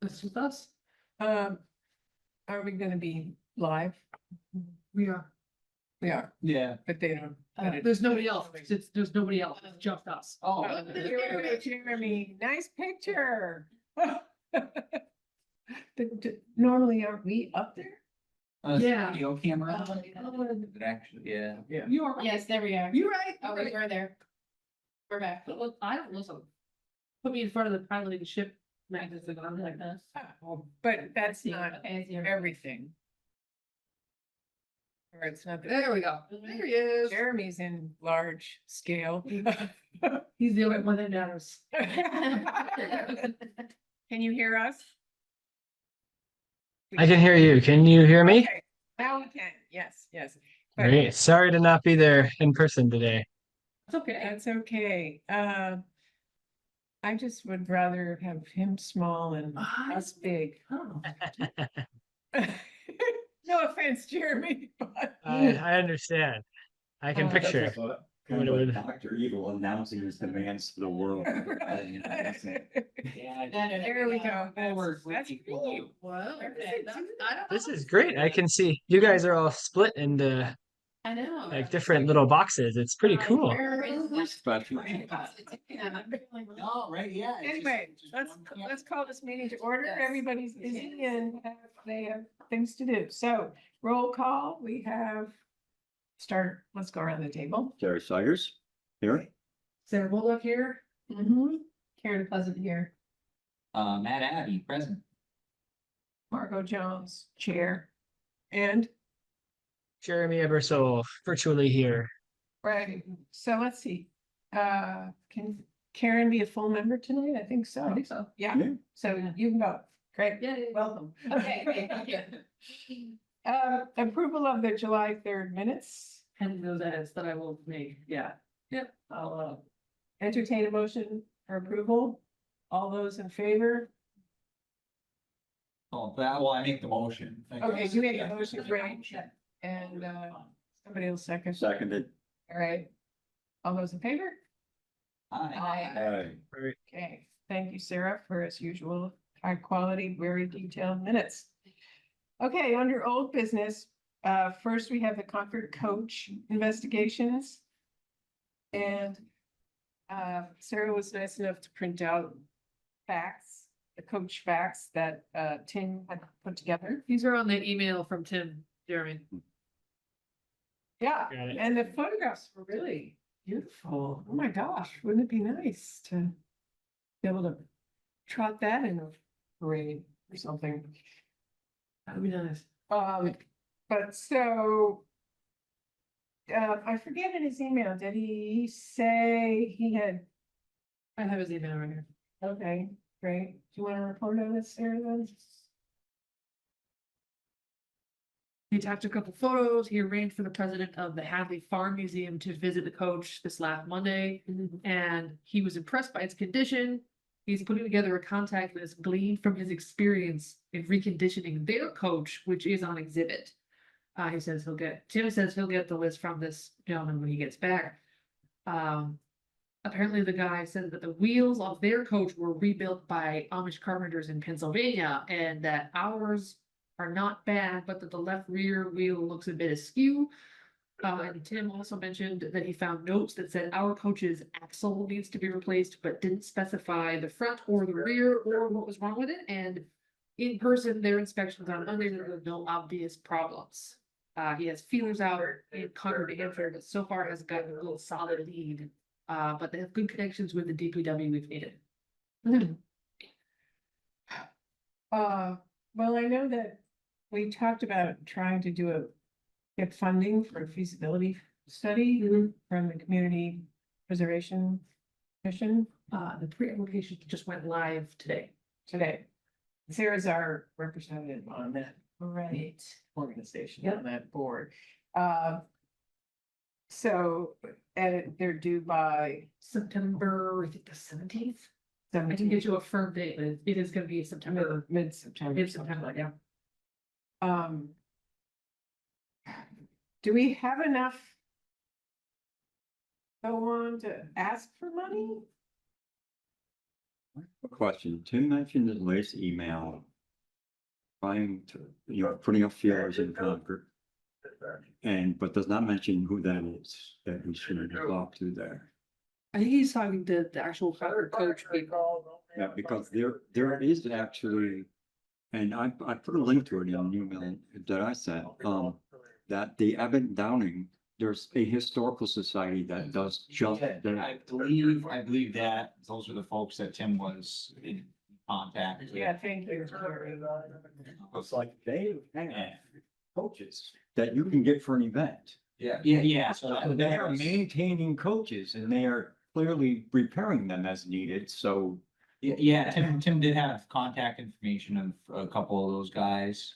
This is us. Are we gonna be live? We are. We are, Yeah. but they don't. There's nobody else. There's nobody else. It's just us. Oh. There we go, Jeremy, nice picture. Normally, aren't we up there? Yeah. Video camera. Oh, It actually, yeah. Yeah. You are. Yes, there we are. You're right. Oh, we were there. We're back. Look, I don't listen. Put me in front of the piloting ship magazine. I'm like this. But that's See, not okay, I see her. everything. Or it's not. There we go. There he is. Jeremy's in large scale. He's the only one that matters. Can you hear us? I can hear you. Can you hear me? Okay, now we can, yes, yes. But Great. Sorry to not be there in person today. It's okay. that's okay. I just would rather have him small and us big. Oh. No offense, Jeremy, but. I understand. I can picture. Kind of What it like would- Dr. Evil announcing his demands for the world. Yeah. There we go. Forward. That's cool. Well, okay, This is great. I can see you guys are all split into I know. like different little boxes. It's pretty cool. Where is this? Special. Oh, right, yeah. it's Anyway, just let's one let's call this meeting to order. Yes. Everybody's busy and they have things to do. So roll call, we have let's go around the table. Jerry Sayers, here. Sarah Bullock here. Karen Pleasant here, Matt Abbey, present. Margot Jones, chair. And, Jeremy Ebersole virtually here. right, so let's see. Can Karen be a full member tonight? I think so. I think so. Yeah, Yeah. so you can go. Great, Yeah. welcome. Okay, great, thank you. Approval of the July 3rd minutes. And those edits that I will make. Yeah. Yep. I'll entertain a motion for approval. All those in favor? Oh, that, well, I make the motion. Thank Okay, you make a motion, great. And somebody will second. Seconded. All right. All those in favor? Aye. Aye. Okay, thank you, Sarah, for as usual, high quality, very detailed minutes. Okay, under old business, first we have the Concord coach investigations. And Sarah was nice enough to print out facts, the coach facts that Tim had put together. These are on the email from Tim, Jeremy. Yeah, Got it. and the photographs were really beautiful. Oh my gosh, wouldn't it be nice to be able to trot that in a parade or something? That'd be nice. But so. I forget in his email, did he say he had, I have his email right here. okay, great. Do you want to report on this, Sarah, then? He attached a couple photos. He arranged for the president of the Hadley Farm Museum to visit the coach this last Monday, and he was impressed by its condition. He's putting together a contact list gleaned from his experience in reconditioning their coach, which is on exhibit. Tim says he'll get the list from this gentleman when he gets back. Apparently the guy said that the wheels of their coach were rebuilt by Amish carpenters in Pennsylvania, and that ours are not bad, but that the left rear wheel looks a bit askew. And Tim also mentioned that he found notes that said our coach's axle needs to be replaced, but didn't specify the front or the rear or what was wrong with it. And in person, their inspections on Monday, there were no obvious problems. He has feelers out in Concord, New Hampshire, but so far has gotten a little solid lead. But they have good connections with the DPW if needed. Well, I know that we talked about trying to get funding for a feasibility study from the Community Preservation Commission The pre-application just went live today. today. Sarah's our representative on that organization, on that board. So, and they're due by September, I think the 17th. I can 17th, get you a firm date, but it is gonna be September, mid-September. mid-September, yeah. Do we have enough go on to ask for money? A question, Tim mentioned in the latest email. Trying to, putting up feelers in Concord. But does not mention who that is, that we should talk to there. I think he's talking to the actual Concord coach people. Yeah, because there is actually, and I put a link to it in an email that I sent, that the Abbott Downing, there's a historical society that does just that. I believe that those are the folks that Tim was in contact with. Yeah, thank you. Jerry. It's like they have coaches that you can get for an event. Yeah. So So they are maintaining coaches and they are clearly repairing them as needed, so. yeah, Tim did have contact information of a couple of those guys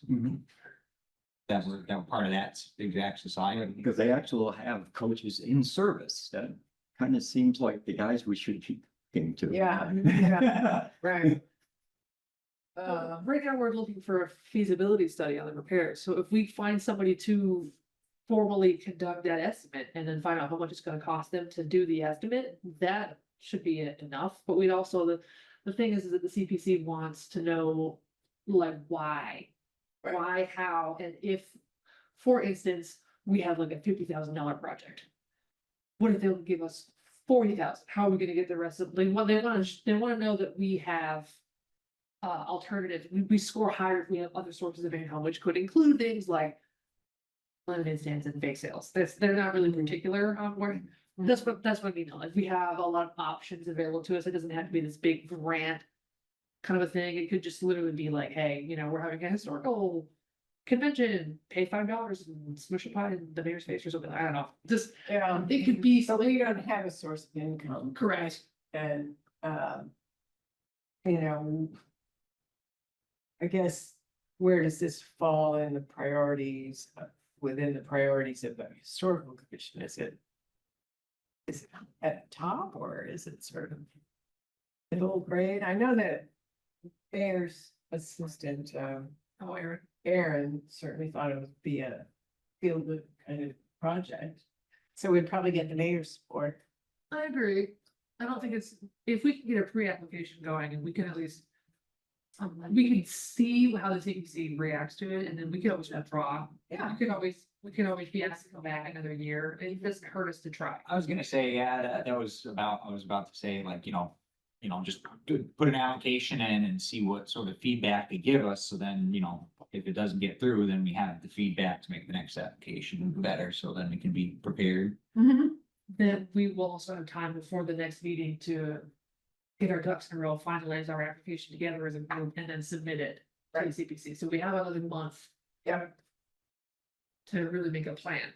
that were part of that exact society. Because they actually have coaches in service, that kind of seems like the guys we should keep talking to. Yeah. Right. Right now, we're looking for a feasibility study on the repairs, so if we find somebody to formally conduct that estimate and then find out how much it's gonna cost them to do the estimate, that should be enough, but we'd also, the thing is that the CPC wants to know, like, why? Right. Why, how, and if, for instance, we have like a $50,000 project. What if they'll give us 40,000? How are we gonna get the rest of, they wanna know that we have alternatives. We score higher if we have other sources of income, which could include things like limited stands and bake sales. They're not really particular on where, that's what we know. Like, we have a lot of options available to us. It doesn't have to be this big grant kind of a thing. It could just literally be like, hey, we're having a historical convention, pay $5 and smush a pie in the mayor's face or something. I don't know. Just, Yeah. it could be So something. we don't have a source of income. Correct. And, I guess, where does this fall in the priorities, within the priorities of the historical commission? Is it at the top, or is it sort of middle grade? I know that Mayor's assistant, Oh, Aaron. Aaron certainly thought it would be a feel-good kind of project. So we'd probably get the mayor's support. I agree. I don't think it's, if we can get a pre-application going and we can at least. We can see how the CPC reacts to it, and then we can always withdraw. Yeah. We can always be asked to come back another year. It doesn't hurt us to try. I was gonna say, yeah, I was about to say, like, just put an application in and see what sort of feedback they give us. So then, if it doesn't get through, then we have the feedback to make the next application better. So then we can be prepared. Then we will also have time before the next meeting to get our ducks in a row, finalize our application together as a group, and then submit it to the CPC. So we have another month. Yeah. To really make a plan.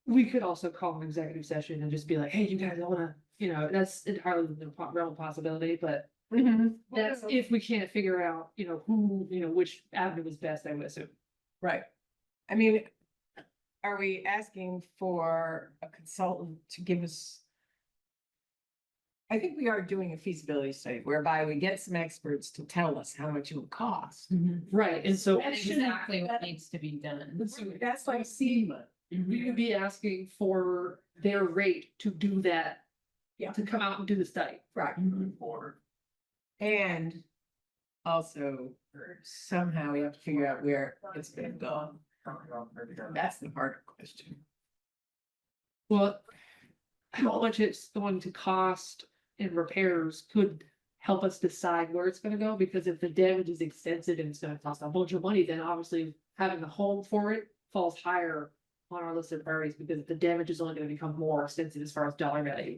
We could also call an executive session and just be like, hey, you guys, I wanna, that's entirely the realm of possibility, but that's if we can't figure out, who, which avenue is best, I would assume. Right. I mean, are we asking for a consultant to give us? I think we are doing a feasibility study whereby we get some experts to tell us how much it would cost. Right, and so. That's exactly what needs to be done. That's like SEMA. We could be asking for their rate to do that. Yeah. To come out and do the study. Right. And also somehow we have to figure out where it's gonna go. That's the harder question. Well, how much it's going to cost in repairs could help us decide where it's gonna go, because if the damage is extensive and it's gonna cost a bunch of money, then obviously having a home for it falls higher on our list of priorities, because if the damage is only gonna become more extensive as far as dollar value.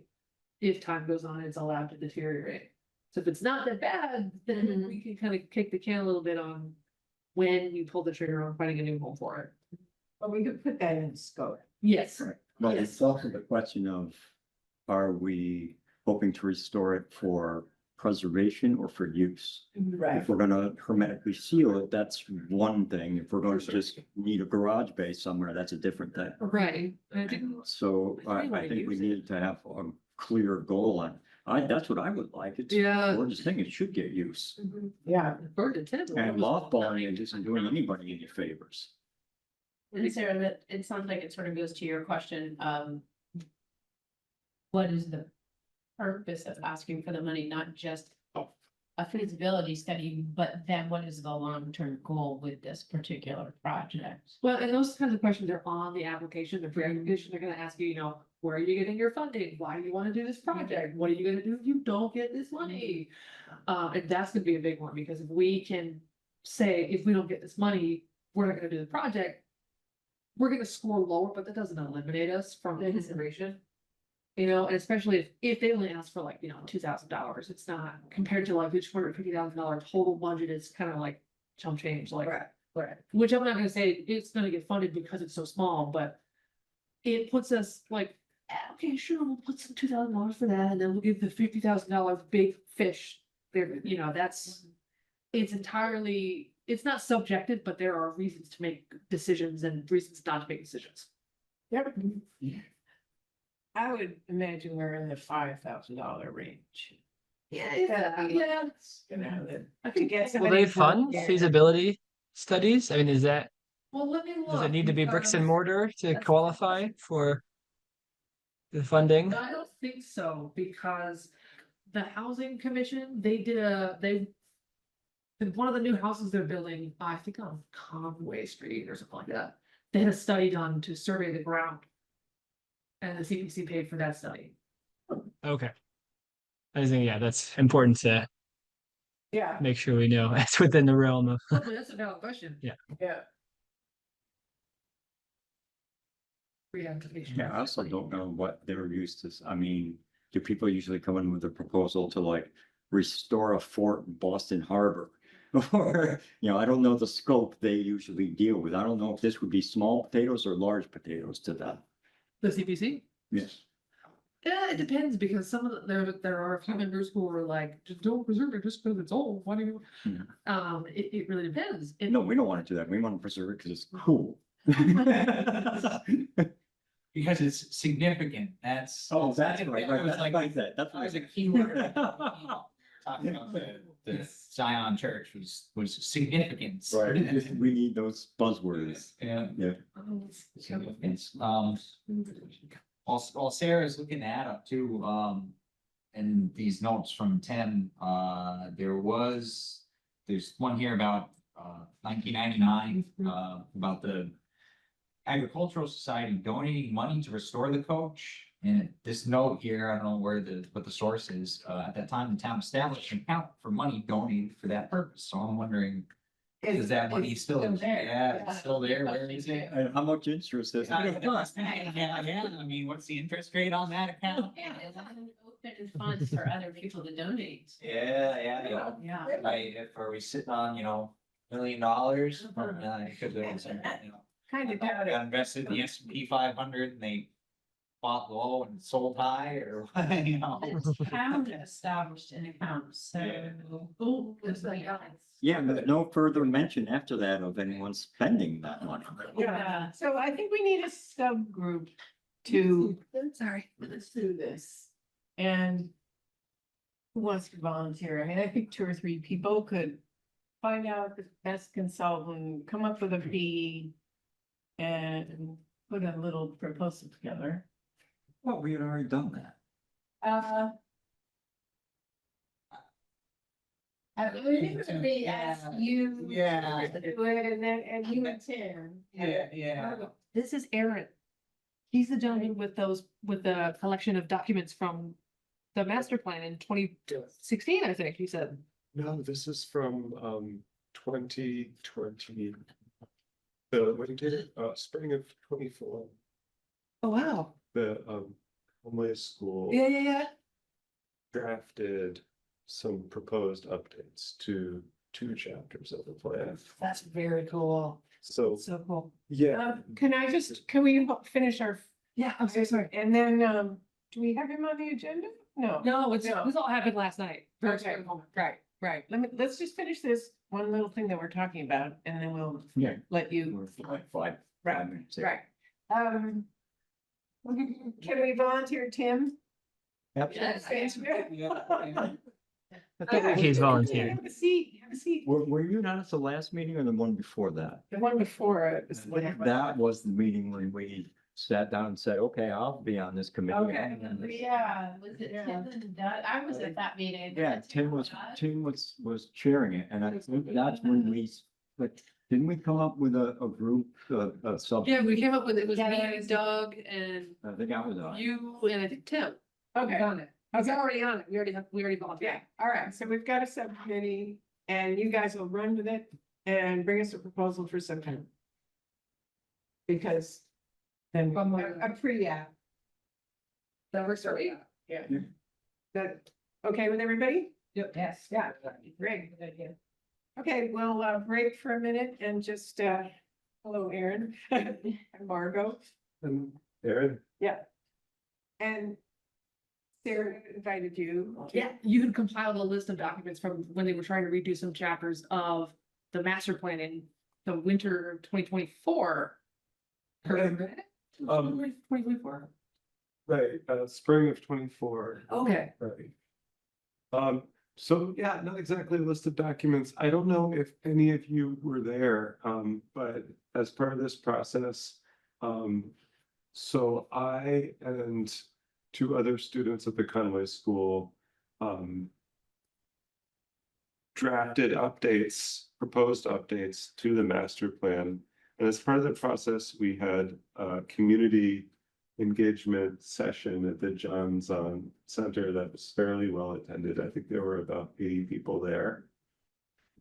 If time goes on, it's allowed to deteriorate. So if it's not that bad, then we can kind of kick the can a little bit on when you pull the trigger on finding a new home for it. But we could put that in the scope. Yes. But Yes. it's also the question of, are we hoping to restore it for preservation or for use? If we're gonna hermetically seal it, that's one thing. If we're going to just need a garage base somewhere, that's a different thing. Right. I think So I think we need to have a clear goal, and that's what I would like. It's Yeah. gorgeous thing. It should get use. Yeah. Bird to tip. And mothballing it isn't doing anybody any favors. And Sarah, that, it sounds like it sort of goes to your question, what is the purpose of asking for the money, not just a feasibility study, but then what is the long-term goal with this particular project? Well, and those kinds of questions are on the application, the pre-application, they're gonna ask you, you know, where are you getting your funding? Why do you wanna do this project? What are you gonna do if you don't get this money? And that's gonna be a big one, because if we can say, if we don't get this money, we're not gonna do the project. We're gonna score lower, but that doesn't eliminate us from the consideration. You know, and especially if they only ask for like, you know, $2,000, it's not compared to like the $250,000 total budget, it's kind of like chump change, like. Right. Which I'm not gonna say it's gonna get funded because it's so small, but it puts us like, okay, sure, we'll put some $2,000 for that, and then we'll give the $50,000 big fish. There, you know, it's entirely, it's not subjective, but there are reasons to make decisions and reasons not to make decisions. Yep. I would imagine we're in the $5,000 range. Yeah. You know, to get Will somebody they fund to- feasibility studies? I mean, is that, Well, let me look. does it need to be bricks and because mortar to qualify for the funding? I don't think so, because the housing commission, one of the new houses they're building, I think on Conway Street or something like that. They had a study done to survey the ground. And the CPC paid for that study. Okay. I think, yeah, that's important to Yeah, make sure we know it's within the realm of. Hopefully, that's a valid question. yeah. Pre-application. Yeah, I also don't know what their use is. I mean, do people usually come in with a proposal to like restore a fort in Boston Harbor? Or, you know, I don't know the scope they usually deal with. I don't know if this would be small potatoes or large potatoes to them. The CPC? Yes. Yeah, it depends, because some of there are a few members who are like, just don't preserve it just because it's old. Why do you? It really depends. No, we don't want to do that. We want to preserve it because it's cool. Because it's significant, that's. Oh, that's right. That was like, Like that. That's that was a right. key word. Talking about the Zion Church was significance. Right. We need those buzzwords. Yeah. Yeah. Significance. While Sarah's looking that up too, and these notes from Tim, there's one here about 1999, about the Agricultural Society donating money to restore the coach. And this note here, I don't know what the source is, at that time, the town established an account for money donated for that purpose. So I'm wondering, is that money still there? Yeah, it's still there. Where is it? And how much interest is Yeah, it? I mean, what's the interest rate on that account? Yeah, it's open funds for other people to donate. Yeah. Yeah. Right, are we sitting on, you know, $1 million? Because there was, you know, Kind of doubt it. got invested in the S&P 500 and they bought low and sold high, or what, you know? The town established an account, so. Oh, it's like, Yeah, but no further mention after that of anyone spending that money. Yeah, so I think we need a subgroup to sorry. let's do this. And who wants to volunteer? I mean, I think 2 or 3 people could find out the best consultant, come up with a fee, and put a little proposal together. Well, we had already done that. I usually ask you. Yeah. to do it, and then, and you and Tim. Yeah. This is Aaron. He's the gentleman with the collection of documents from the master plan in 2016, I think he said. No, this is from 2020. What did it? Spring of 24. Oh, wow. The Homeland School Yeah. drafted some proposed updates to 2 chapters of the plan. That's very cool. So, So cool. yeah, Can we finish our, Yeah, I'm so sorry. and then, do we have him on the agenda? No. No, No. this all happened last night. Very Okay, spur moment. right. Let's just finish this one little thing that we're talking about, and then we'll Yeah. let you. We're like five minutes. in. Right. Can we volunteer Tim? Absolutely. I think he's volunteering. Have a seat, have a seat. Were you not at the last meeting or the one before that? The one before it was. That was the meeting when we sat down and said, okay, I'll be on this committee. Okay. Yeah, was it Yeah. Tim and Doug? I was at that meeting. Yeah, Tim was chairing it, and I think that's when but didn't we come up with a group, a sub? Yeah, we came up with, it was me, Yeah. Doug, and I think I was on. it. you, and I think Tim. Okay, On it. He's Okay. already on it. We already yeah, volunteered. all right, so we've got a subcommittee and you guys will run with it and bring us a proposal for September. Because then I'm pretty, yeah, That works for me. yeah. That, okay with everybody? Yes. Yeah, great. Okay, we'll break for a minute and just, hello, Aaron and Margot. And Aaron, And Sarah invited you. Yeah, you had compiled a list of documents from when they were trying to redo some chapters of the master plan in the winter of 2024. Correct? Um, 2024. right, spring of 24. Okay. Right. So yeah, not exactly a list of documents. I don't know if any of you were there, but as part of this process, so I and two other students at the Conway School, drafted updates, proposed updates to the master plan. And as part of the process, we had a community engagement session at the Johns Center that was fairly well attended. I think there were about 80 people there.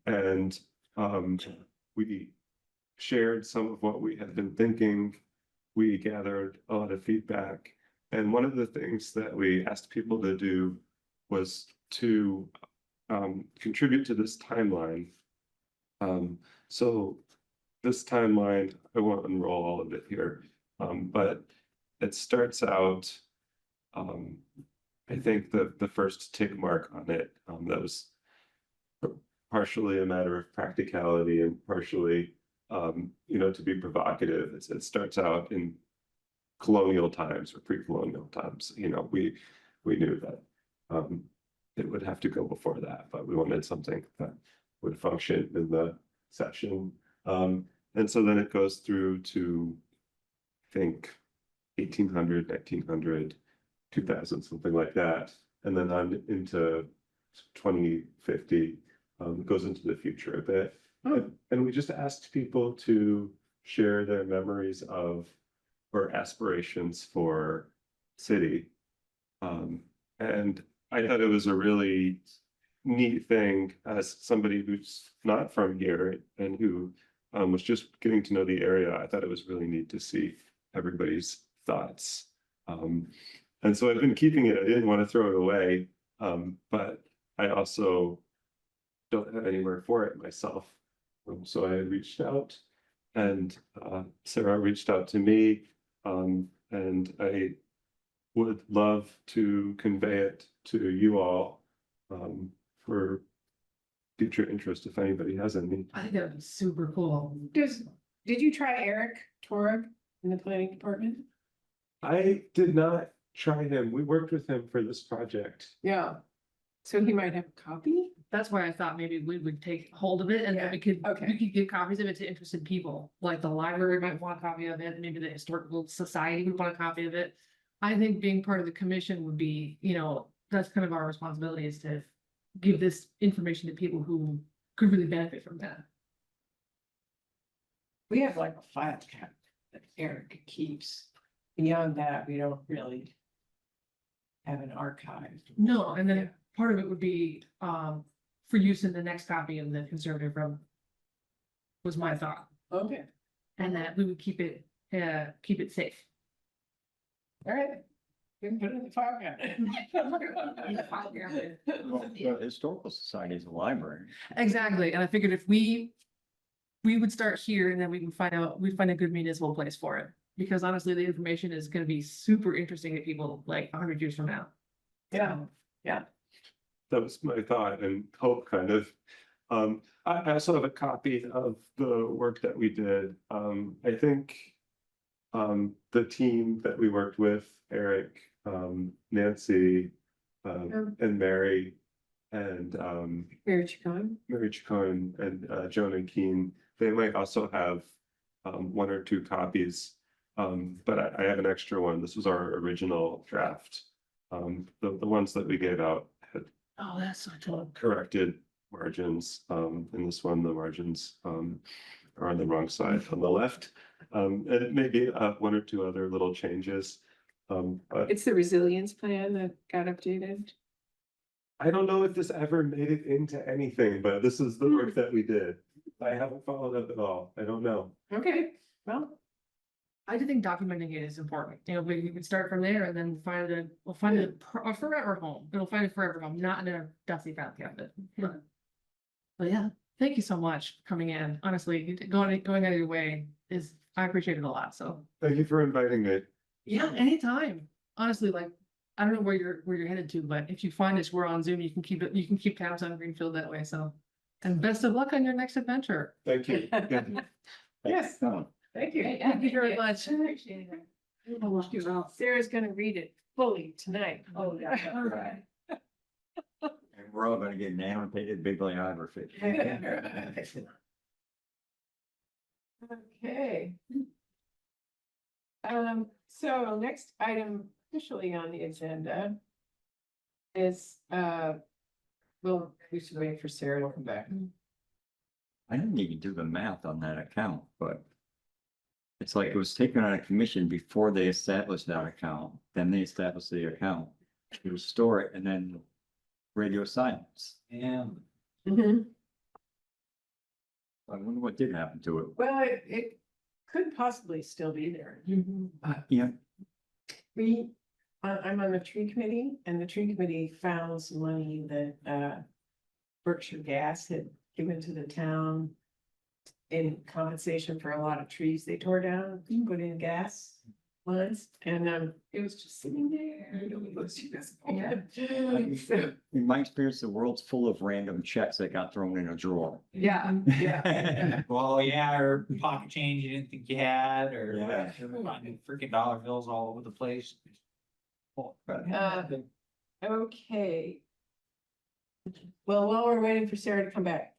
And we shared some of what we had been thinking. We gathered a lot of feedback. And one of the things that we asked people to do was to contribute to this timeline. So this timeline, I won't unroll all of it here, but it starts out, I think the first tick mark on it, that was partially a matter of practicality and partially, to be provocative. It starts out in colonial times or pre-colonial times. We knew that it would have to go before that, but we wanted something that would function in the session. And so then it goes through to, I think, 1800, 1900, 2000, something like that. And then on into 2050, it goes into the future a bit. And we just asked people to share their memories of or aspirations for city. And I thought it was a really neat thing as somebody who's not from here and who was just getting to know the area. I thought it was really neat to see everybody's thoughts. And so I've been keeping it. I didn't want to throw it away, but I also don't have anywhere for it myself. So I reached out and Sarah reached out to me, and I would love to convey it to you all for future interest if anybody has any. I think that would be super cool. Did you try Eric Torg in the planning department? I did not try him. We worked with him for this project. Yeah. So he might have a copy? That's why I thought maybe we would take hold of it and then Okay. we could give copies of it to interested people. Like the library might want a copy of it, maybe the historical society would want a copy of it. I think being part of the commission would be, that's kind of our responsibility, is to give this information to people who could really benefit from that. We have like a file cabinet that Eric keeps. Beyond that, we don't really have an archive. No, and then part of it would be for use in the next copy of the conservative room. Was my thought, Okay, and that we would keep it safe. all right. We can put it in the file cabinet. Well, the Historical Society is a library. Exactly, and I figured if we would start here and then we'd find a good municipal place for it. Because honestly, the information is gonna be super interesting to people like 100 years from now. Yeah, That was my thought and hope, kind of. I also have a copy of the work that we did. I think the team that we worked with, Eric, Nancy, and Mary, and Mary Chacon. Mary Chacon and Joan and Keen, they might also have one or two copies. But I have an extra one. This was our original draft. The ones that we gave out had Oh, that's so cool. corrected margins. In this one, the margins are on the wrong side on the left. And it may be one or two other little changes. But It's the resilience plan that got updated. I don't know if this ever made it into anything, but this is the work that we did. I haven't followed up at all. I don't know. Okay, well, I do think documenting it is important. You know, we can start from there and then we'll find a forever home. We'll find a forever home, not in a dusty file cabinet. But yeah, thank you so much for coming in. Honestly, going out of your way I appreciate it a lot. So Thank you for inviting me. yeah, anytime. Honestly, like I don't know where you're headed to, but if you find us, we're on Zoom. You can keep tabs on Greenfield that way. So, and best of luck on your next adventure. Thank you. yes, thank you. Thank you very much. Appreciate it. Sarah's gonna read it fully tonight. Oh, yeah, all right. And we're all gonna get an annotated bibliography. Okay. So next item officially on the agenda is, well, we should wait for Sarah to come back. I didn't even do the math on that account, but it's like it was taken on a commission before they established that account, then they established the account. To restore it and then radio silence. Yeah. Mhm. I wonder what did happen to it. Well, it could possibly still be there. Yeah, I'm on the tree committee, and the tree committee found some money that Berkshire Gas had given to the town in compensation for a lot of trees they tore down, to put in gas lines, and it was just sitting there. Nobody goes to this. So, in my experience, the world's full of random checks that got thrown in a drawer. yeah, yeah. Well, yeah, or pocket change you didn't think you had, or Yeah. finding freaking dollar bills all over the place. Okay. Well, while we're waiting for Sarah to come back,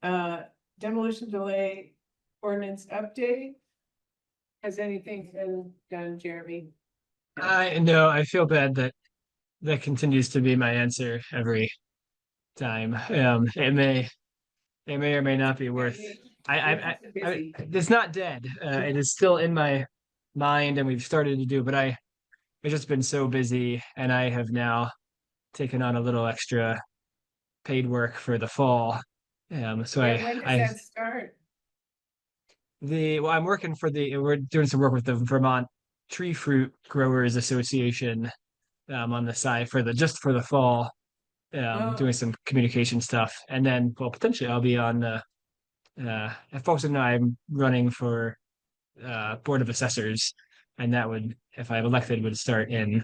demolition delay ordinance update. Has anything been done, Jeremy? No, I feel bad that that continues to be my answer every time. It may or may not be worth. It's not dead. It is still in my mind, and we've started to do. But I've just been so busy, and I have now taken on a little extra paid work for the fall. So When does that start? I'm working for we're doing some work with the Vermont Tree Fruit Growers Association on the side for the fall, doing some communication stuff. And then, well, potentially I'll be on if folks don't know, I'm running for Board of Assessors, and that would, if I'm elected, would start in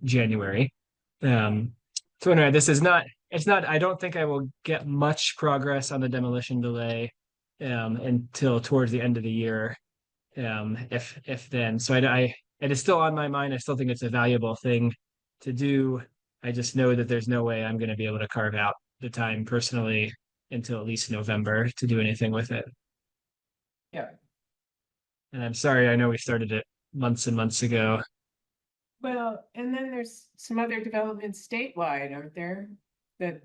January. So anyway, it's not, I don't think I will get much progress on the demolition delay until towards the end of the year. If then, so it is still on my mind. I still think it's a valuable thing to do. I just know that there's no way I'm going to be able to carve out the time personally until at least November to do anything with it. Yeah. And I'm sorry, I know we started it months and months ago. Well, and then there's some other developments statewide, aren't there? That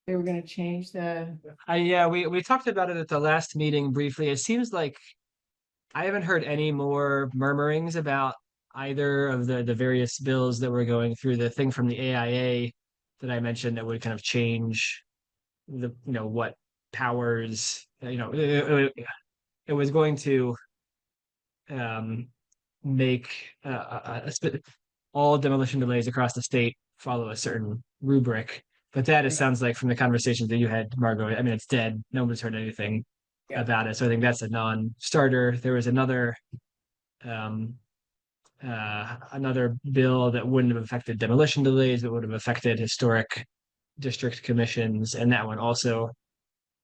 they were gonna change the, Yeah, we talked about it at the last meeting briefly. It seems like I haven't heard any more murmurings about either of the various bills that were going through. The thing from the AIA that I mentioned that would kind of change what powers, it was going to make all demolition delays across the state follow a certain rubric. But it sounds like from the conversations that you had, Margot, I mean, it's dead. Nobody's heard anything about it. So I think that's a non-starter. There was another bill that wouldn't have affected demolition delays, but would have affected historic district commissions. And that one also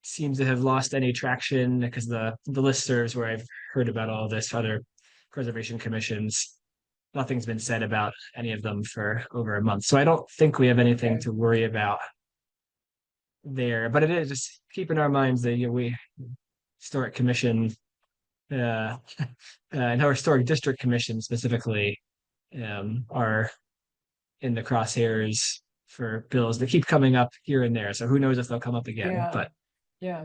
seems to have lost any traction because the listservs where I've heard about all this, other preservation commissions, nothing's been said about any of them for over a month. So I don't think we have anything to worry about there, but it is just keep in our minds that we historic commission and how historic district commission specifically are in the crosshairs for bills that keep coming up here and there. So who knows if they'll come up again, Yeah. but Yeah,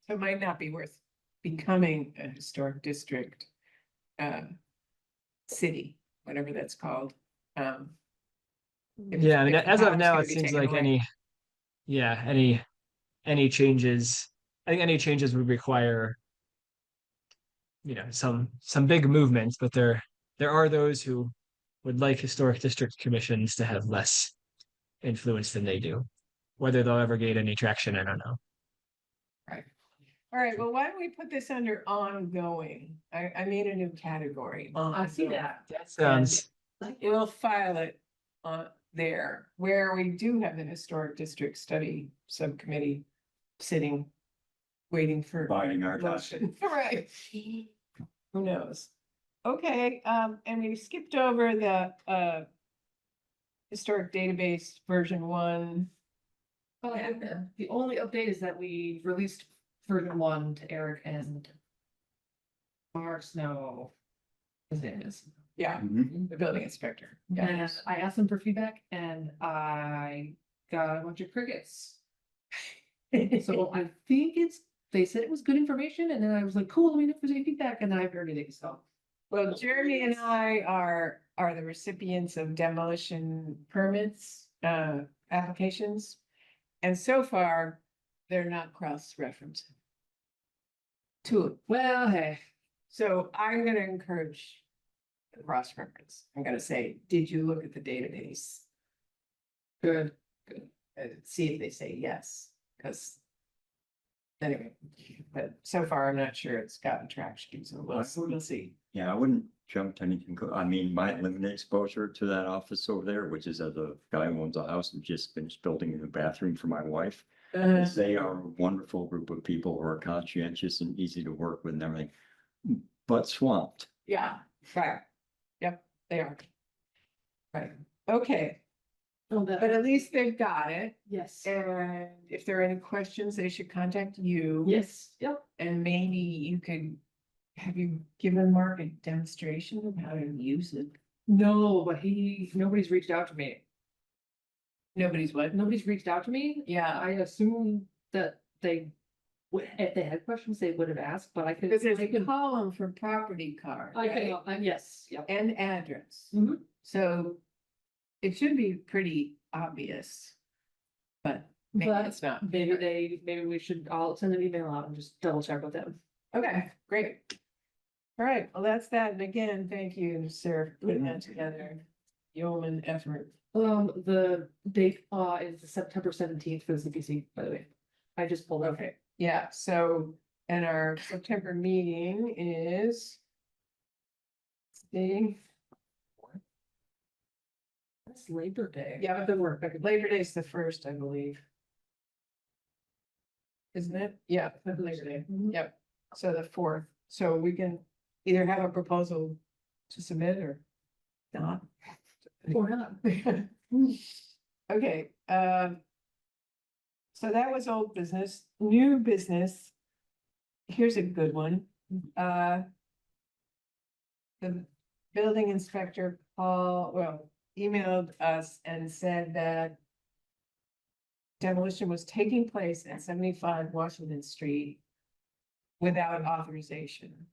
so it might not be worth becoming a historic district. City, whatever that's called. If yeah, I mean, the as of power's now, gonna it be seems taken like away. any changes, I think any changes would require, some big movements, but there are those who would like historic district commissions to have less influence than they do. Whether they'll ever gain any traction, I don't know. All right, well, why don't we put this under ongoing? I made a new category. I see ongoing. that. That sounds, We'll file it there, where we do have the historic district study subcommittee sitting, waiting for. Biding our time. motion. Right. Who knows? Okay, and we skipped over the historic database version 1. The only update is that we released version 1 to Eric and Mark Snow. His name is. Yeah, Mhm. the building inspector. And Yeah. I asked them for feedback and I got a bunch of crickets. So I think they said it was good information and then I was like, cool, let me know if there's any feedback and then I haven't heard anything, so. Well, Jeremy and I are the recipients of demolition permits, applications. And so far, they're not cross-referenced. Well, hey, So I'm gonna encourage the cross-reference. I'm gonna say, did you look at the database? good. See if they say yes, because. Anyway, but so far I'm not sure it's gotten traction, so we'll see. Yeah, I wouldn't jump to anything. I mean, my limited exposure to that office over there, which is as a guy who owns a house and just finished building a new bathroom for my wife. is They are a wonderful group of people who are conscientious and easy to work with and everything, but swamped. Yeah, right. Yep, they are. Right, okay, Oh, but at least they've got it, yes. and if there are any questions, they should contact you. Yes, yep. And maybe you could, have you given Mark a demonstration of how to use it? No, but nobody's reached out to me. Nobody's what? Nobody's reached out to me. Yeah, I assume that if they had questions, they would have asked, but I could. because there's I a can- column for property card. I can, right? yes, yep. And address. Mhm. So it should be pretty obvious. But maybe But it's not. maybe we should, I'll send an email out and just double check with them. Okay, great. All right, well, that's that. And again, thank you, Sarah, for putting that together. Yeoman effort. The date is September 17th for the CPC, by the way. I just pulled it. Okay, yeah, so, and our September meeting is. See, That's Labor Day. Yeah. I've been working. Labor Day is the 1st, I believe. Isn't it? Yeah, that's Labor Day. Mhm. Yep. So the 4th, so we can either have a proposal to submit or not. Or not. Okay, so that was old business, new business. Here's a good one. The building inspector, emailed us and said that demolition was taking place at 75 Washington Street without authorization.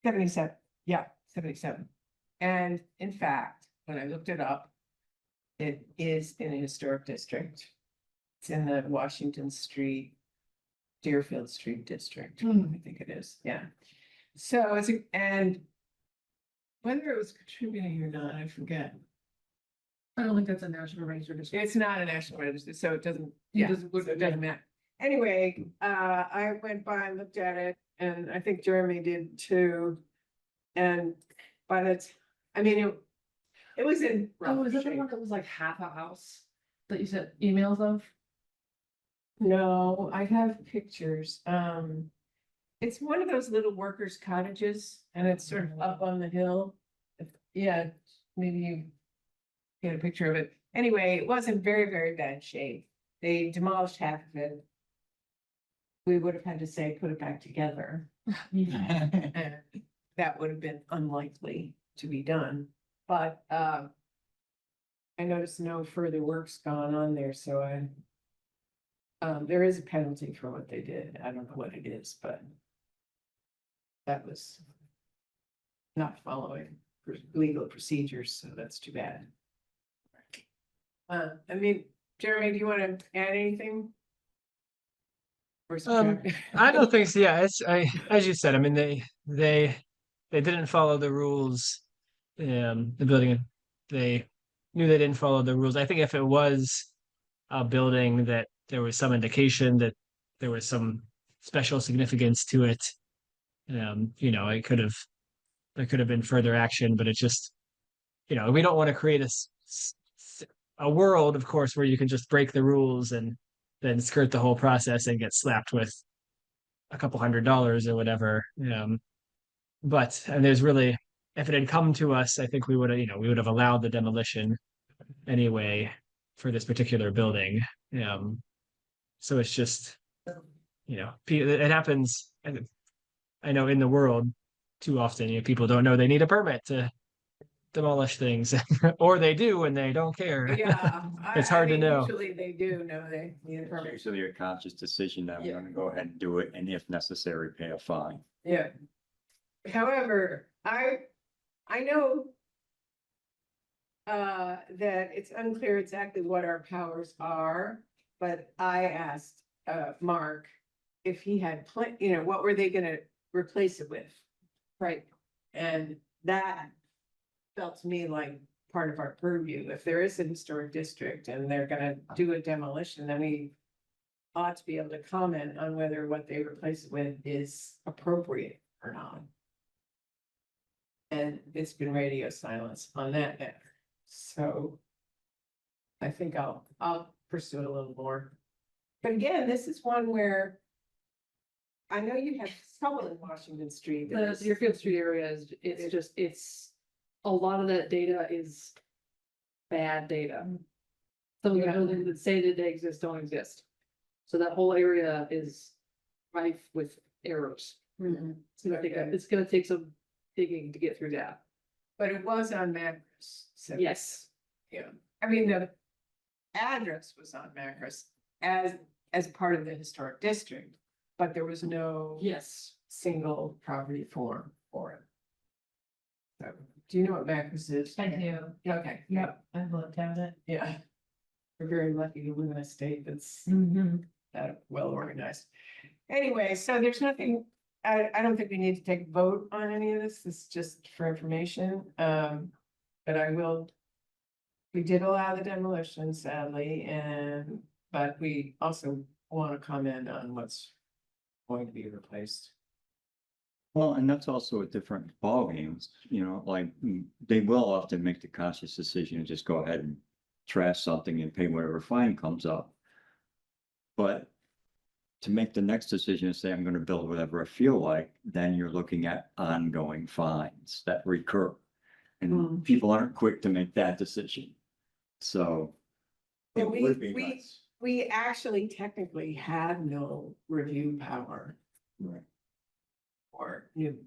77, yeah, 77. And in fact, when I looked it up, it is in a historic district. It's in the Washington Street, Deerfield Street district, I think it is, yeah. So and whether it was contributing or not, I forget. I don't think that's a national register district. It's not a national register, so it doesn't, It doesn't- so it doesn't matter. Anyway, I went by and looked at it, and I think Jeremy did too. And by that, I mean, it was in rough Oh, is that the shape. one that was like half a house that you sent emails of? No, I have pictures. It's one of those little workers' cottages and it's sort of up on the hill. Yeah, maybe you get a picture of it. Anyway, it was in very, very bad shape. They demolished half of it. We would have had to say, put it back together. And that would have been unlikely to be done, but, I noticed no further work's gone on there, so there is a penalty for what they did. I don't know what it is, but that was not following legal procedures, so that's too bad. I mean, Jeremy, do you want to add anything? Or subtract? I don't think so. Yeah, as you said, I mean, they didn't follow the rules. The building, they knew they didn't follow the rules. I think if it was a building that there was some indication that there was some special significance to it, you know, there could have been further action, but it just, you know, we don't want to create a world, of course, where you can just break the rules and then skirt the whole process and get slapped with a couple $100 or whatever. But and there's really, if it had come to us, I think we would have, you know, we would have allowed the demolition anyway for this particular building. So it's just, you know, it happens. I know in the world too often, you know, people don't know they need a permit to demolish things, or they do and they don't care. Yeah. It's hard to mean, know. Usually they do know they need a It's permit. usually a conscious decision that we're gonna go ahead and do it, and if necessary, pay a fine. Yeah. However, I know that it's unclear exactly what our powers are, but I asked Mark if he had you know, what were they gonna replace it with? Right. And that felt to me like part of our purview. If there is a historic district and they're gonna do a demolition, then we ought to be able to comment on whether what they replace it with is appropriate or not. And it's been radio silence on that matter. So I think I'll pursue it a little more. But again, this is one where I know you have trouble in Washington Street. The Deerfield Street area is, it's a lot of that data is bad data. Some of the Yeah. buildings that say that they exist don't exist. So that whole area is rife with errors. Mhm. It's gonna take some digging to get through that. But it was on Macris. So Yes. yeah, I mean, the address was on Macris as part of the historic district, but there was no Yes. single property form for it. So, do you know what Macris is? I do. Okay, Yep, I've looked at it. yeah. We're very lucky to live in a state that's Mm-hmm. that well organized. Anyway, so there's nothing, I don't think we need to take a vote on any of this. This is just for information. But we did allow the demolition sadly, but we also want to comment on what's going to be replaced. Well, and that's also a different ballgame, you know, like they will often make the conscious decision and just go ahead and trash something and pay whatever fine comes up. But to make the next decision and say, I'm gonna build whatever I feel like, then you're looking at ongoing fines that recur. And people aren't quick to make that decision. So. It But would be we nice. we actually technically have no review power Right. for new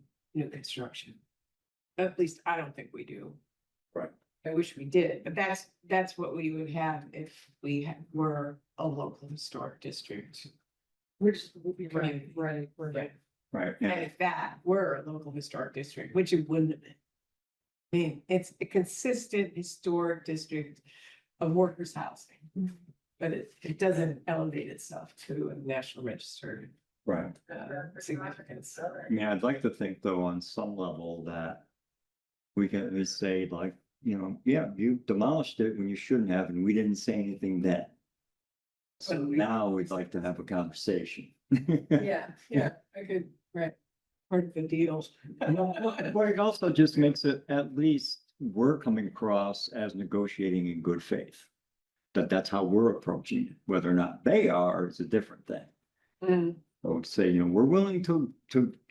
construction. At least I don't think we do. Right. I wish we did, but that's what we would have if we were a local historic district. We're just, right. Right. Right, And yeah, if that were a local historic district, which it wouldn't have been. I mean, it's a consistent historic district of workers' housing. But it doesn't elevate itself to a national register right. significance. I mean, I'd like to think though, on some level that we can at least say like, you know, yeah, you demolished it when you shouldn't have, and we didn't say anything then. So now we'd like to have a conversation. Yeah, I could, right, part of the deal. But it also just makes it, at least we're coming across as negotiating in good faith. That's how we're approaching it. Whether or not they are is a different thing. Mm, I would say, you know, we're willing to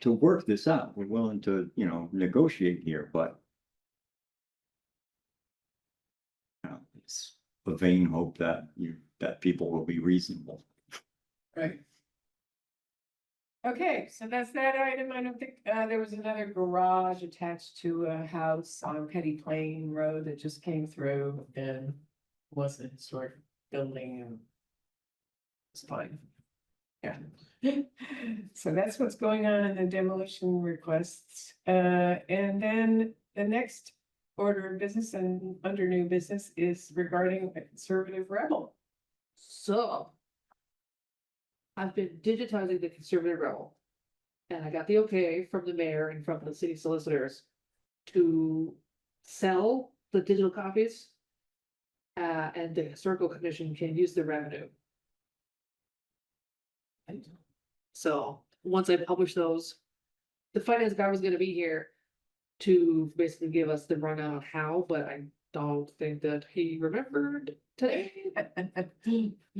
work this out. We're willing to, you know, negotiate here, but you know, it's a vain hope that that people will be reasonable. right. Okay, so that's that item. I don't think, there was another garage attached to a house on Petty Plain Road that just came through and was a historic building and it's fine. Yeah. So that's what's going on in the demolition requests. And then the next order of business and under new business is regarding a conservative rebel. So. I've been digitizing the conservative rebel. And I got the okay from the mayor and from the city solicitors. To sell the digital copies. And the historical commission can use the revenue. So, once I publish those. The finance guy was gonna be here. To basically give us the rundown on how, but I don't think that he remembered today.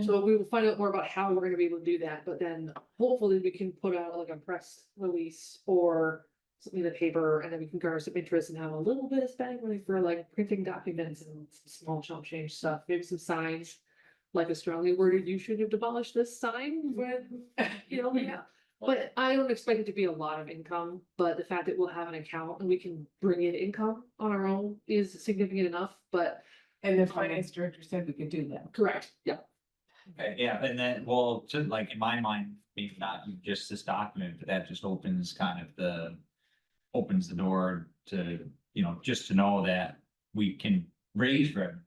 So we will find out more about how we're gonna be able to do that, but then hopefully we can put out like a press release or. Something in the paper, and then we can garner some interest and have a little bit of spending money for like printing documents and some small chunk change stuff, maybe some signs. Like a strongly worded, you should have demolished this sign when, yeah. But I don't expect it to be a lot of income, but the fact that we'll have an account and we can bring in income on our own is significant enough, but. And the finance director said we could do that. Correct, yeah. Okay, yeah, and then, well, just like in my mind, maybe not just this document, but that just opens kind of opens the door to, just to know that we can raise revenue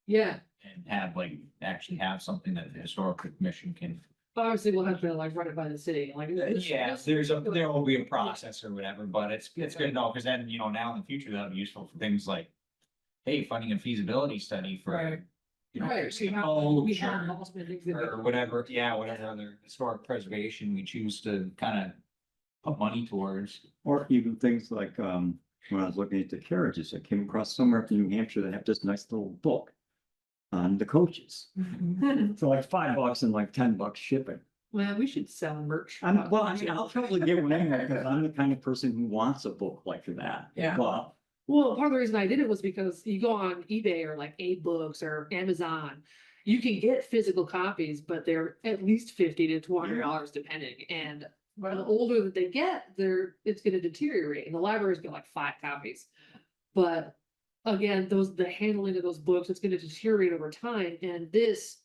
Yeah, and have actually have something that the historical commission can. obviously we'll have to like run it by the city, like. Yeah, there will be a process or whatever, but it's good to know, because then, now in the future, that'll be useful for things like. Hey, funding a feasibility study for. Right. Right, so we have multiple things that Or whatever, yeah, whatever other historic preservation we choose to kind of put money towards. Or even things like, when I was looking at the carriages, I came across somewhere up in New Hampshire that have this nice little book. On the coaches, so like $5 and like $10 shipping. Well, we should sell merch. I'll probably get one anyway, because I'm the kind of person who wants a book like that. Yeah. But Well, part of the reason I did it was because you go on eBay or like AbeBooks or Amazon. You can get physical copies, but they're at least $50 to $200 depending, and the older that they get, it's gonna deteriorate, and the library's got like 5 copies. But again, the handling of those books, it's gonna deteriorate over time, and this.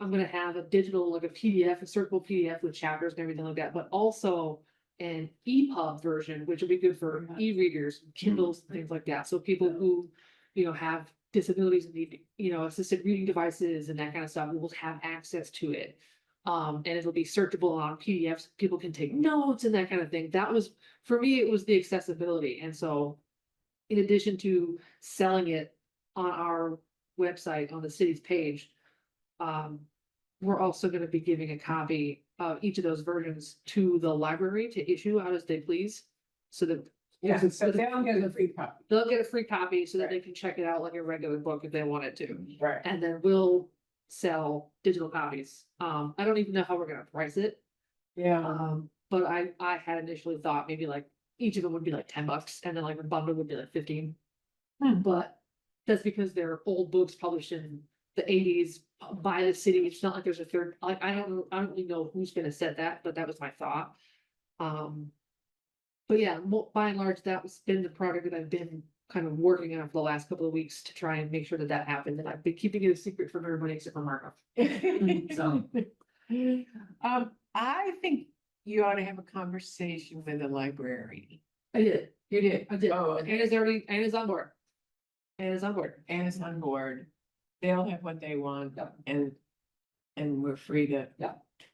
I'm gonna have a digital, like a PDF, a searchable PDF with chapters and everything like that, but also an EPUB version, which will be good for e-readers, Kindles, things like that. So people who, have disabilities and need, assisted reading devices and that kind of stuff will have access to it. And it'll be searchable on PDFs. People can take notes and that kind of thing. That was, for me, it was the accessibility. And so in addition to selling it on our website, on the city's page, we're also gonna be giving a copy of each of those versions to the library to issue out as they please. So that. Yeah, so they'll get a free copy. They'll get a free copy so that they can check it out like a regular book if they wanted to. Right. And then we'll sell digital copies. I don't even know how we're gonna price it. Yeah. But I had initially thought maybe like each of them would be like $10 and then like a bundle would be like 15. But that's because they're old books published in the 80s by the city. It's not like there's a third, like, I don't really know who's gonna set that, but that was my thought. But yeah, by and large, that's been the project that I've been kind of working on for the last couple of weeks to try and make sure that happened, and I've been keeping it a secret from everybody except for Marco. So. I think you ought to have a conversation with the librarian. I did. You did? I did. Oh, Anna's on board. Anna's on board. Anna's on board. They'll have what they want and we're free to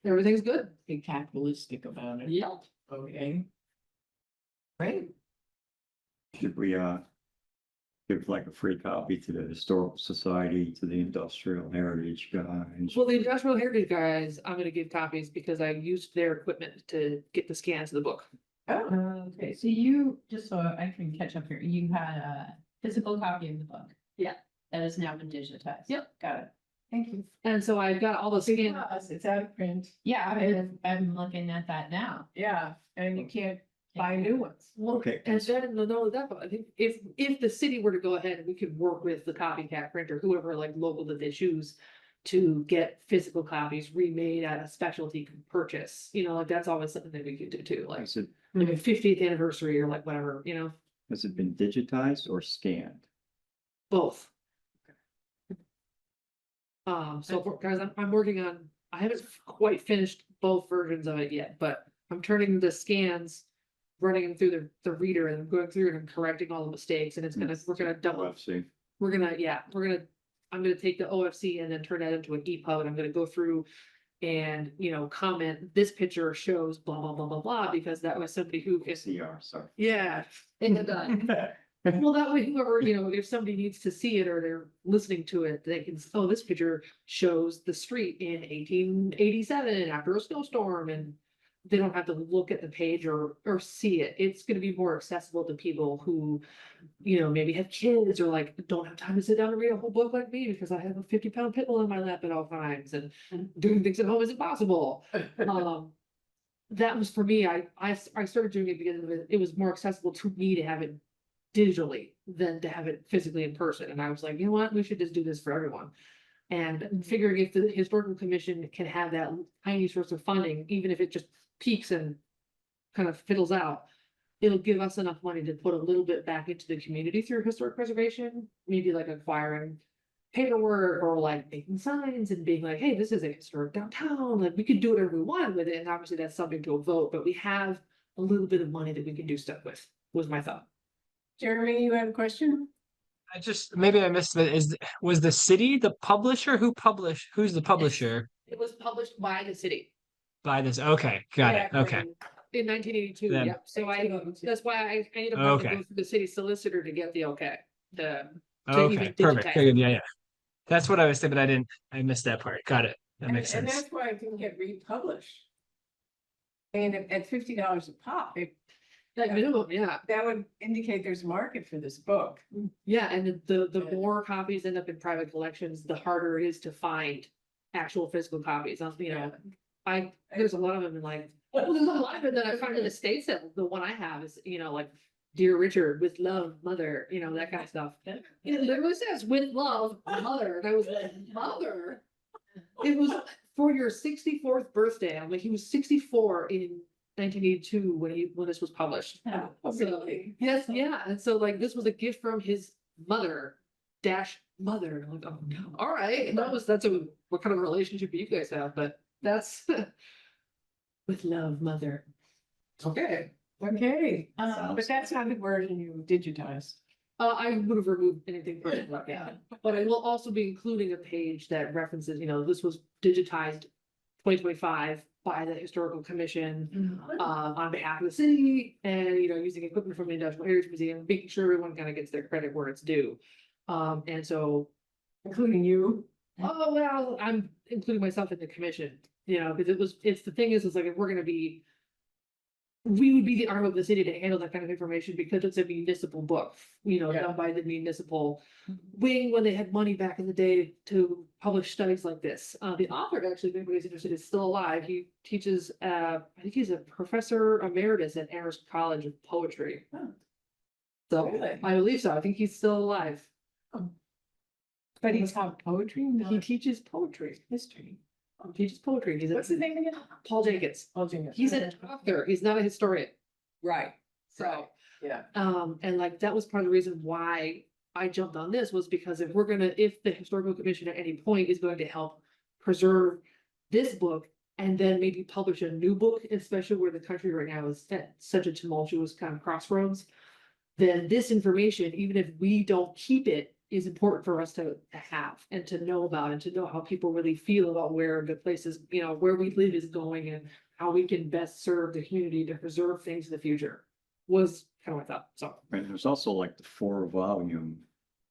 Everything's good. be capitalistic about it. Yeah. Okay. Great. should we, give like a free copy to the Historical Society, to the Industrial Heritage guys? Well, the Industrial Heritage guys, I'm gonna give copies because I used their equipment to get the scans of the book. Oh, Okay, so you, just so I can catch up here, you had a physical copy of the book. Yeah. That has now been digitized. Yep. Got it. Thank you. And so I've got all the scans. because it's out of print. Yeah, I'm looking at that now. Yeah, and you can't buy new ones. Okay. And then, not only that, but I think if the city were to go ahead, we could work with the copycat printer, whoever like local that they choose. to get physical copies remade at a specialty purchase, like that's always something that we could do too, like Has it, maybe 50th anniversary or like whatever, has it been digitized or scanned? both. So guys, I'm working on, I haven't quite finished both versions of it yet, but I'm turning the scans, running them through the reader and going through it and correcting all the mistakes, and we're gonna double, OFC. I'm gonna take the OFC and then turn that into an EPUB, and I'm gonna go through and, comment, this picture shows blah, blah, blah, blah, blah, because that was somebody who is, CR, sorry. yeah. And, well, that way, whoever, if somebody needs to see it or they're listening to it, they can, oh, this picture shows the street in 1887 after a snowstorm, and they don't have to look at the page or see it. It's gonna be more accessible to people who, maybe have kids or like don't have time to sit down and read a whole book like me because I have a 50-pound pit bull in my lap at all times and doing things at home is impossible. That was for me, I started doing it because it was more accessible to me to have it digitally than to have it physically in person. And I was like, you know what, we should just do this for everyone. And figuring if the historical commission can have that tiny source of funding, even if it just peaks and kind of fiddles out, it'll give us enough money to put a little bit back into the community through historic preservation, maybe like acquiring paperwork or like making signs and being like, hey, this is a historic downtown, like we could do whatever we want with it. And obviously that's something to a vote, but we have a little bit of money that we can do stuff with, was my thought. Jeremy, you have a question? Maybe I missed it. Was the city the publisher? Who's the publisher It was published by the city by this? Okay, got it. Okay. in 1982, Then- yep, so that's why I ended up having to Okay. go through the city solicitor to get the okay, to Okay, even perfect. digitize Very good. Yeah, yeah. That's what I was thinking, but I missed that part. Got it. That makes And sense. that's why it didn't get republished. And at $50 a pop, Like minimum, yeah, that would indicate there's a market for this book. yeah, and the Yeah. more copies end up in private collections, the harder it is to find actual physical copies, there's a lot of them in like, well, there's a lot of it that I find in the States that the one I have is, like, Dear Richard, with love, mother, that kind of stuff. It literally says with love, mother, and I was like, mother? It was for your 64th birthday. I'm like, he was 64 in 1982 when this was published. Oh, So, really? yes, yeah, and so like this was a gift from his mother dash mother. I'm like, oh no, all right, and what kind of relationship you guys have, but that's with love, mother. Okay. Okay, Um, but that's not the version you digitized. I would have removed anything from it like that, but I will also be including a page that references, this was digitized 2025 by the Historical Commission, on behalf of the city and, using equipment from the Industrial Heritage Museum, making sure everyone kind of gets their credit where it's due. And so, Including you. oh, well, I'm including myself in the commission, because it's the thing is, it's like, if we're gonna be, we would be the arm of the city to handle that kind of information because it's a municipal book, Yeah. done by the municipal wing when they had money back in the day to publish studies like this. The author, actually, if anybody's interested, is still alive. He teaches, I think he's a professor emeritus at Amherst College of Poetry. Oh. So, Really? I believe so. I think he's still alive. But he's taught poetry. He teaches poetry, history. He teaches poetry. What's his name again? Paul Jenkins. Jenkins. He's an author. He's not a historian. Right. So, Yeah. and like, that was part of the reason why I jumped on this, was because if the historical commission at any point is going to help preserve this book and then maybe publish a new book, especially where the country right now is at such a tumultuous kind of crossroads, then this information, even if we don't keep it, is important for us to have and to know about and to know how people really feel about where the places, where we live is going and how we can best serve the community to preserve things in the future, was kind of my thought, so. Right, there's also like the 4-volume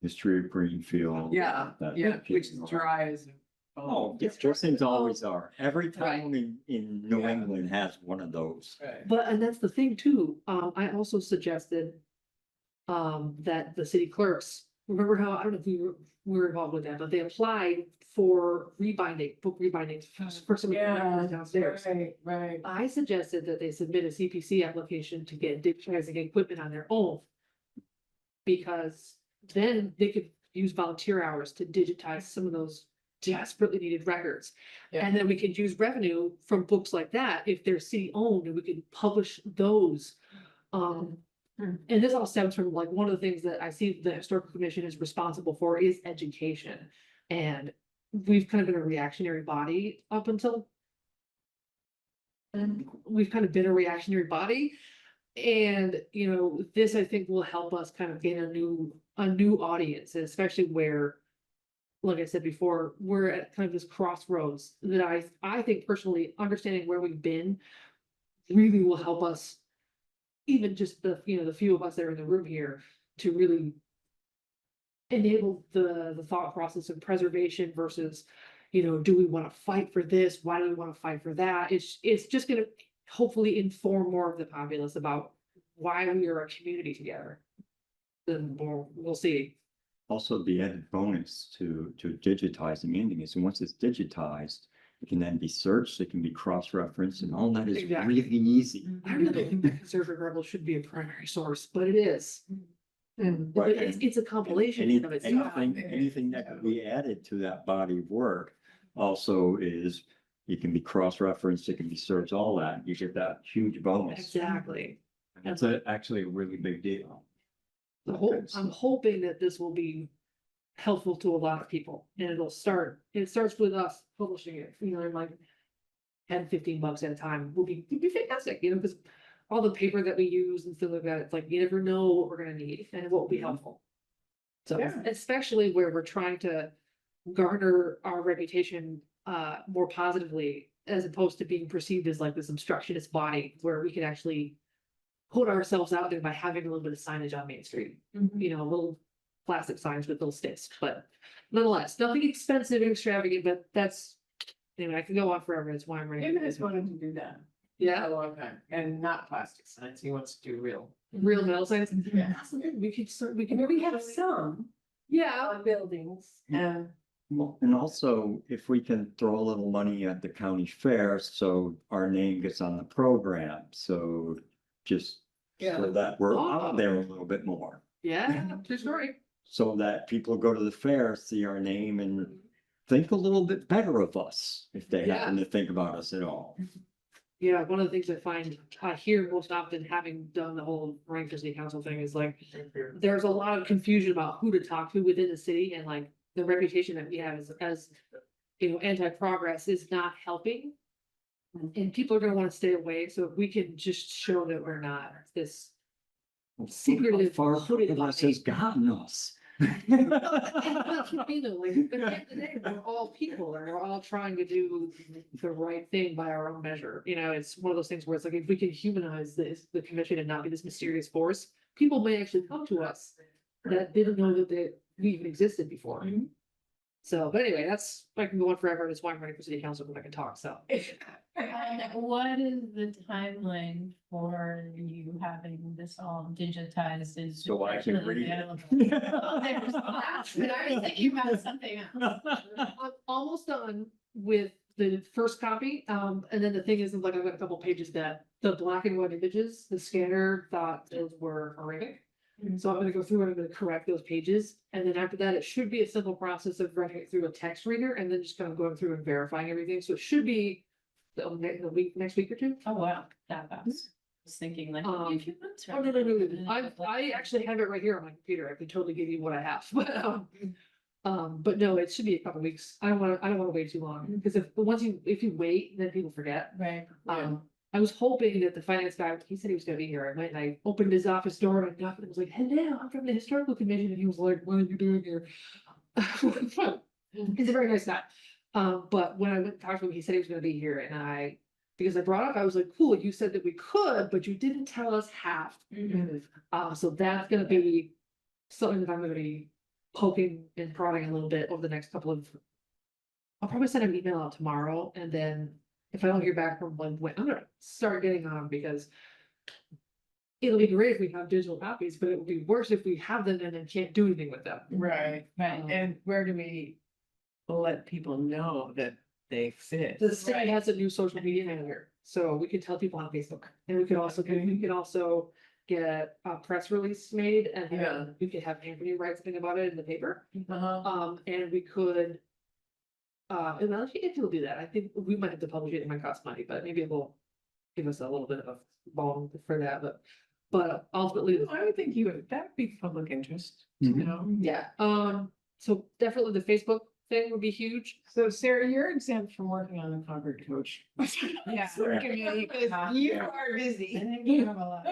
history of Greenfield. Yeah, that- yeah, which is dry as. Oh, yes, those things always are. Every town in New Yeah. England has one of those. Right. But, and that's the thing too, I also suggested that the city clerks, remember how, I don't know if we were involved with that, but they applied for book rebindings for some of the Yeah, downstairs. right. I suggested that they submit a CPC application to get digitizing equipment on their own. Because then they could use volunteer hours to digitize some of those desperately needed records. Yeah. And then we could use revenue from books like that if they're city owned, and we could publish those. And this all stems from like one of the things that I see the historical commission is responsible for is education. And we've kind of been a reactionary body up until. And we've kind of been a reactionary body. And, you know, this I think will help us kind of gain a new audience, and especially where, like I said before, we're at kind of this crossroads that I think personally understanding where we've been really will help us, even just the, you know, the few of us that are in the room here, to really enable the thought process of preservation versus, you know, do we want to fight for this? Why do we want to fight for that? It's just gonna hopefully inform more of the populace about why we are a community together. Then we'll see. Also, the added bonus to digitizing anything is once it's digitized, it can then be searched, it can be cross-referenced, and all that is Exactly. really easy. I really don't think that conservative rebel should be a primary source, but it is. And but Right. it's a compilation of it. Anything that could be added to that body of work also is, it can be cross-referenced, it can be searched, all that, you get that huge bonus. Exactly. That's actually a really big deal. I'm hoping that this will be helpful to a lot of people, and it starts with us publishing it, you know, in like 10-15 bucks at a time will be fantastic, you know, because all the paper that we use and stuff like that, it's like, you never know what we're gonna need and what will be helpful. So, Yeah. especially where we're trying to garner our reputation more positively, as opposed to being perceived as like this obstructionist body, where we can actually put ourselves out there by having a little bit of signage on Main Street, you know, little plastic signs with little sticks, but nonetheless, nothing expensive and extravagant, but that's, anyway, I can go on forever, that's why I'm ready. You guys wanted to do that Yeah, a long time, and not plastic signs, he wants to do real. real metal signs. Yeah. We could start, we can. We have some Yeah, buildings, and Well, and also, if we can throw a little money at the county fair, so our name gets on the program, so just so that we're out there a little bit more. yeah, true story. So that people go to the fair, see our name and think a little bit better of us, if they happen to think about us at all. Yeah, one of the things I find I hear most often, having done the whole running for city council thing, is like, there's a lot of confusion about who to talk to within the city, and like the reputation that we have as you know, anti-progress is not helping. And people are gonna wanna stay away, so if we can just show that we're not this secretive, Far hooded progress body. has gotten us. You know, like, at the end of the day, we're all people, and we're all trying to do the right thing by our own measure. You know, it's one of those things where it's like, if we can humanize the commission and not be this mysterious force, people may actually come to us that didn't know that we even existed before. So, but anyway, that's, I can go on forever. That's why I'm running for city council, but I can talk, so. And what is the timeline for you having this all digitized? Is So I can readily read it. available? Oh, there's that. But I was thinking about something else. I'm almost done with the first copy, and then the thing is, like, I've got a couple pages that the black and white images, the scanner thought those were horrific. So I'm gonna go through and I'm gonna correct those pages, and then after that, it should be a simple process of running it through a text reader and then just kind of going through and verifying everything, so it should be next week or two. Oh, wow, that fast. I was thinking like. Um, a few months, Oh, no, I actually have it right here on my computer. I could totally give you what I have, but no, it should be a couple weeks. I don't wanna wait too long, because if you wait, then people forget. Right. I was hoping that the finance guy, he said he was gonna be here. I went and I opened his office door and I knocked and was like, hello, I'm from the historical commission. And he was like, what are you doing here? He's a very nice guy. But when I went and talked to him, he said he was gonna be here, and because I brought up, I was like, cool, you said that we could, but you didn't tell us how. So that's gonna be something that I'm gonna be poking and prodding a little bit over the next I'll probably send an email out tomorrow, and then if I don't hear back from one, I'm gonna start getting on them, because it'll be great if we have digital copies, but it would be worse if we have them and then can't do anything with them. right, Right. and where do we let people know that they fit? The city has a new social media manager, so we can tell people on Facebook, and we could also get a press release made, and Yeah. we could have Anthony write something about it in the paper. Uh-huh. And we could And well, if you'll do that, I think we might have to publish it, it might cost money, but maybe it will give us a little bit of bone for that, but ultimately, I would think you would, that'd be public interest, you Mhm. know? yeah, so definitely the Facebook thing would be huge. So Sarah, you're exempt from working on the Concord coach. Yeah. Committee, 'cause you are I busy. think you have a lot.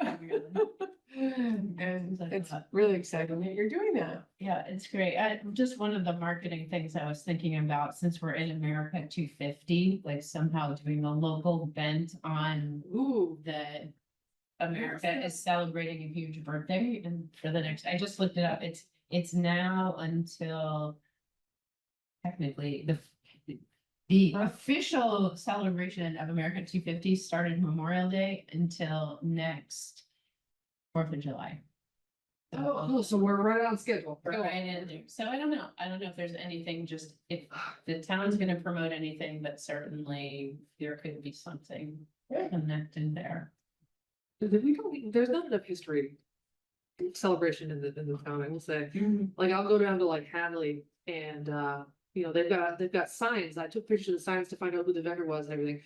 And it's really exciting that you're doing that. Yeah, it's great. Just one of the marketing things I was thinking about, since we're in America 250, like somehow doing a local bent on Ooh, the America is celebrating a huge birthday and for the next, I just looked it up. It's now until technically the official celebration of America 250 started Memorial Day until next 4th of July. oh, so we're right on schedule. We're right in there. So I don't know. I don't know if there's anything, just if the town's gonna promote anything, but certainly there could be something connected there. There's not enough history celebration in the town, I will say. Like, I'll go down to like Hadley and, they've got signs. I took pictures of the signs to find out who the vendor was and everything.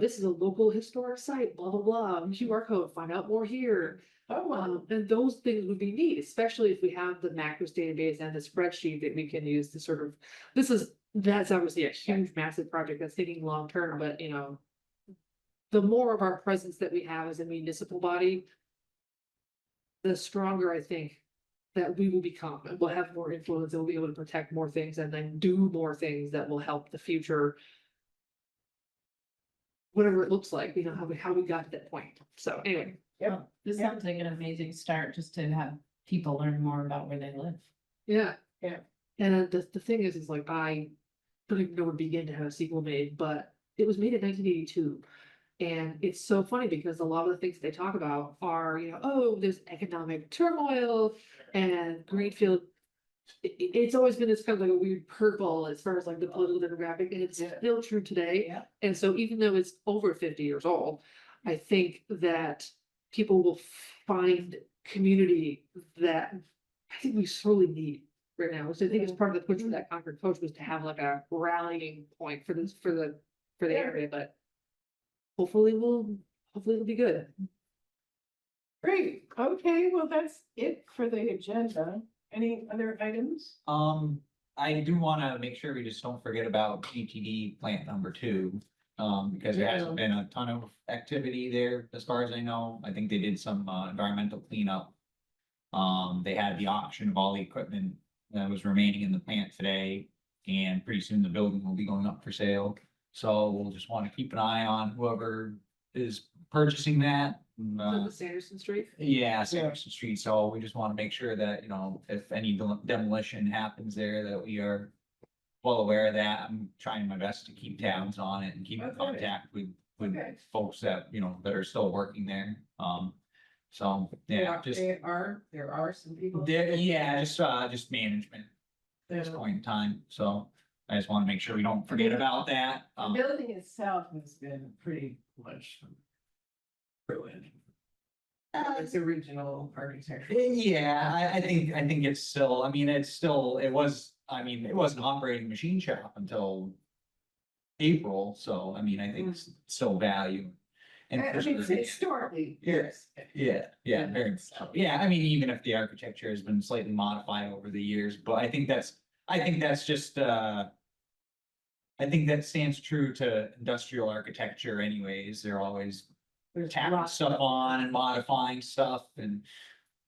This is a local historic site, blah, blah, blah, QR code, find out more here. Oh, And those things would be neat, especially if we have the macros database and the spreadsheet that we can use to sort of, that's obviously a huge, massive project that's thinking long term, but the more of our presence that we have as a municipal body, the stronger I think that we will become, and we'll have more influence, and we'll be able to protect more things and then do more things that will help the future. Whatever it looks like, how we got to that point. So anyway, Well, this sounds like an amazing start, just to have people learn more about where they live. yeah. Yeah. And the thing is like, I don't even know where to begin to have a sequel made, but it was made in 1982. And it's so funny because a lot of the things they talk about are, oh, there's economic turmoil and Greenfield. It's always been this kind of like a weird purple as far as like the political demographic, and it's still true today. Yeah. And so even though it's over 50 years old, I think that people will find community that I think we sorely need right now. So I think it's part of the push for that Concord coach was to have like a rallying point for this, for the area, but hopefully it'll be good. great. Okay, well, that's it for the agenda. Any other items? I do wanna make sure we just don't forget about GTD plant number 2. Because there hasn't been a ton of activity there, as far as I know. I think they did some environmental cleanup. They had the auction of all the equipment that was remaining in the plant today, and pretty soon the building will be going up for sale. So we'll just want to keep an eye on whoever is purchasing that. Sanderson Street. Yeah, Sanderson Street. So we just want to make sure that, if any demolition happens there, that we are well aware of that. I'm trying my best to keep tabs on it and keep in Okay. contact with Okay. folks that, that are still working there. So, yeah, just, There are some people. yeah, just management at this point in time. So I just want to make sure we don't forget about that. The building itself has been pretty much ruined. Its original architecture. Yeah, I think it's still, it was an operating machine shop until April, so I think it's still value. And for sure- Historically, yes. Yeah, very much so. Yeah, even if the architecture has been slightly modified over the years, but I think that's just, I think that stands true to industrial architecture anyways. They're always tacking stuff on and modifying stuff, and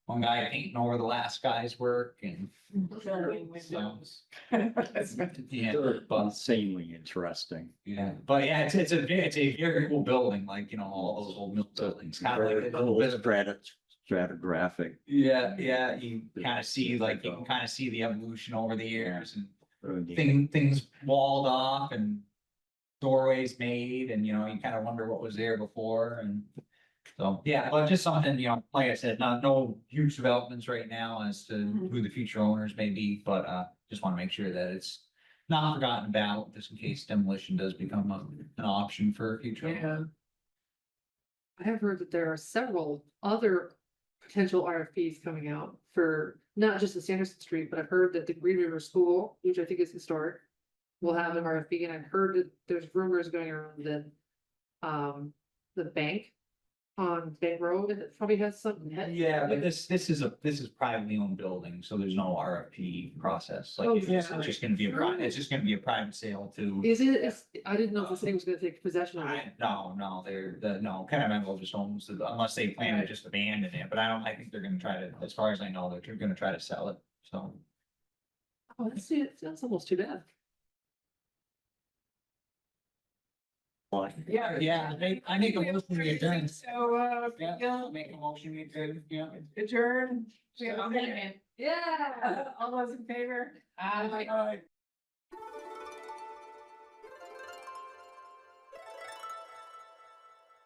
one guy painting over the last guy's work, and Windows. yeah, They're but insanely interesting. yeah, but yeah, it's a very cool building, like, all those old mill buildings, kind of like a little bit of. Stratigraphic. Yeah, you kind of see, like, you can kind of see the evolution over the years, and Really neat. things walled off and doorways made, and you kind of wonder what was there before. And so, yeah, but just something, like I said, no huge developments right now as to who the future owners may be, but just want to make sure that it's not forgotten about, just in case demolition does become an option for future. Yeah. I have heard that there are several other potential RFPs coming out for not just the Sanderson Street, but I've heard that the Green River School, which I think is historic, will have an RFP, and I've heard that there's rumors going around that. The bank on Bank Road, it probably has some. Yeah, but this is privately owned building, so there's no RFP process, like, Oh, it's just gonna be it's just gonna be a private sale to. Is it, I didn't know if the city was gonna take possession of it. No, no, Continental just owns it, unless they plan to just abandon it, but I think they're gonna try to, as far as I know, they're gonna try to sell it, so. Oh, that's almost too bad. Yeah, I make a motion to adjourn. So, Yeah, make a motion to adjourn, yeah. adjourn. We have a I'll second. second. Yeah, all those in favor? Aye.